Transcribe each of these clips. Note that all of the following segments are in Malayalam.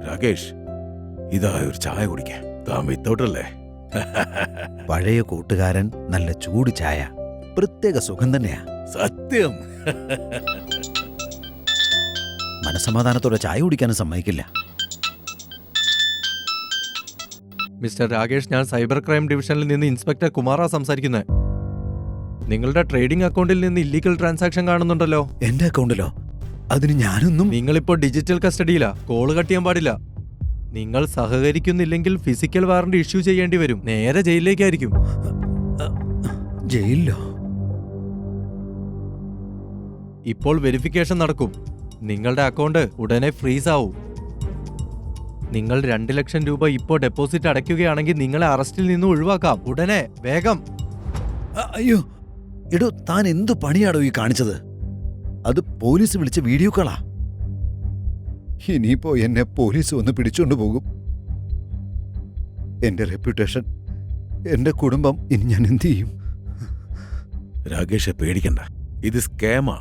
രാകേഷ്, ഇതാ ഒരു ചായ കുടിക്കാൻ. താൻ വിത്തൗട്ടല്ലേ? പഴയ കൂട്ടുകാരൻ, നല്ല ചൂട് ചായ, പ്രത്യേക സുഖം തന്നെയാ. സത്യം. മനസമാധാനത്തോടെ ചായ കുടിക്കാനും സമ്മതിക്കില്ല. മിസ്റ്റർ രാകേഷ്, ഞാൻ സൈബർ ക്രൈം ഡിവിഷനിൽ നിന്ന് ഇൻസ്പെക്ടർ കുമാറാ സംസാരിക്കുന്നത്. നിങ്ങളുടെ ട്രേഡിംഗ് അക്കൗണ്ടിൽ നിന്ന് ഇല്ലീഗൽ ട്രാൻസാക്ഷൻ കാണുന്നുണ്ടല്ലോ. എന്റെ അക്കൗണ്ടിലോ? അതിന് ഞാനൊന്നും. നിങ്ങളിപ്പോ ഡിജിറ്റൽ കസ്റ്റഡിയിലാ. കോള് കട്ട് ചെയ്യാൻ പാടില്ല. നിങ്ങൾ സഹകരിക്കുന്നില്ലെങ്കിൽ ഫിസിക്കൽ വാറന്റ് ഇഷ്യൂ ചെയ്യേണ്ടി വരും. നേരെ ജയിലിലേക്കായിരിക്കും. ജയിലിലോ? ഇപ്പോൾ വെരിഫിക്കേഷൻ നടക്കും. നിങ്ങളുടെ അക്കൗണ്ട് ഉടനെ ഫ്രീസ് ആവും. നിങ്ങൾ 2 ലക്ഷം രൂപ ഇപ്പോൾ ഡെപ്പോസിറ്റ് അടയ്ക്കുകയാണെങ്കിൽ നിങ്ങളെ അറസ്റ്റിൽ നിന്ന് ഒഴിവാക്കാം. ഉടനെ, വേഗം. അയ്യോ, എടോ, താൻ എന്തു പണിയാടോ ഈ കാണിച്ചത്? അത് പോലീസ് വിളിച്ച വീഡിയോ കോളാ. ഇനിയിപ്പോ എന്നെ പോലീസ് വന്ന് പിടിച്ചോണ്ട് പോകും. എന്റെ റെപ്യൂട്ടേഷൻ, എന്റെ കുടുംബം, ഇനി ഞാൻ എന്ത് ചെയ്യും? രാകേഷെ, പേടിക്കണ്ട. ഇത് സ്കാമാ.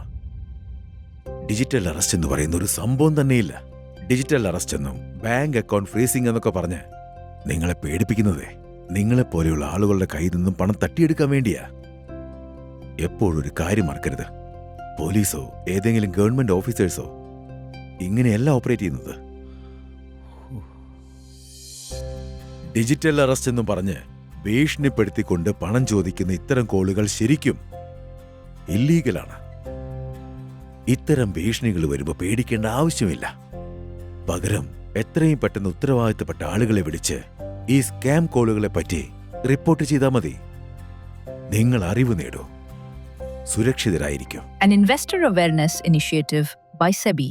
ഡിജിറ്റൽ അറസ്റ്റ് എന്ന് പറയുന്ന ഒരു സംഭവം തന്നെയില്ല. ഡിജിറ്റൽ അറസ്റ്റ് എന്നും ബാങ്ക് അക്കൗണ്ട് ഫ്രീസിംഗ് എന്നൊക്കെ പറഞ്ഞ് നിങ്ങളെ പേടിപ്പിക്കുന്നതേ നിങ്ങളെപ്പോലെയുള്ള ആളുകളുടെ കയ്യിൽ നിന്നും പണം തട്ടിയെടുക്കാൻ വേണ്ടിയാ. എപ്പോഴും ഒരു കാര്യം മറക്കരുത്, പോലീസോ ഏതെങ്കിലും ഗവൺമെന്റ് ഓഫീസേഴ്സോ ഇങ്ങനെയല്ല ഓപ്പറേറ്റ് ചെയ്യുന്നത്. ഡിജിറ്റൽ അറസ്റ്റ് എന്നും പറഞ്ഞ് ഭീഷണിപ്പെടുത്തിക്കൊണ്ട് പണം ചോദിക്കുന്ന ഇത്തരം കോളുകൾ ശരിക്കും ഇല്ലീഗലാണ്. ഇത്തരം ഭീഷണികൾ വരുമ്പോൾ പേടിക്കേണ്ട ആവശ്യമില്ല. പകരം എത്രയും പെട്ടെന്ന് ഉത്തരവാദിത്തപ്പെട്ട ആളുകളെ വിളിച്ച് ഈ സ്കാം കോളുകളെ പറ്റി റിപ്പോർട്ട് ചെയ്താൽ മതി. നിങ്ങൾ അറിവ് നേടൂ, സുരക്ഷിതരായിരിക്കും. An investor awareness initiative by SEBI.